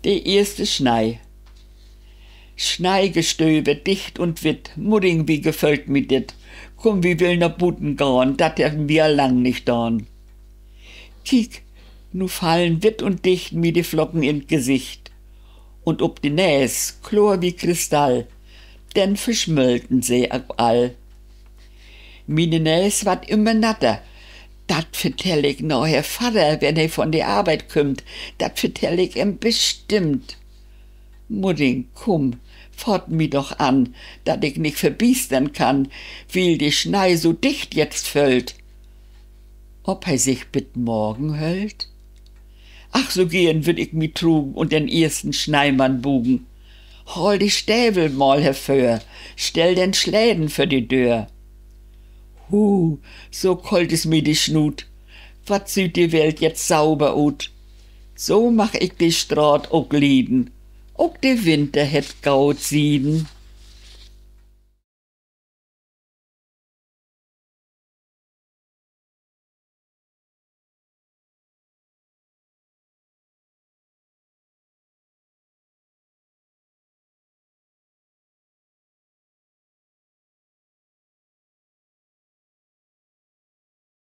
De erste Schnei. Schneigestöbe, dicht und witt, Mudding, wie gefällt mi dit? Komm, wie will nach Buten gehen, dat haben wir lang nicht dorn. Kiek, nu fallen witt und dicht mi die Flocken in Gesicht. Und ob die Näs, Chlor wie Kristall, denn verschmölten se all. Mine Näs wat immer natter, dat vertell ich no Herr Vater, wenn er von der Arbeit kümmt, dat vertell ich ihm bestimmt. Mudding, komm, fort mi doch an, dat ich nicht verbiestern kann, weil die Schnei so dicht jetzt fällt. Ob er sich bit morgen hölt? Ach, so gehen würd ich mi trugen und den ersten Schneimann bugen. Hol die Stäbel mal hervor, stell den Schläden für die Dör. So kalt is mi die Schnut, wat sieht die Welt jetzt sauber ut. So mach ich die Straat auch lieden, auch de Winter het gaut sieden.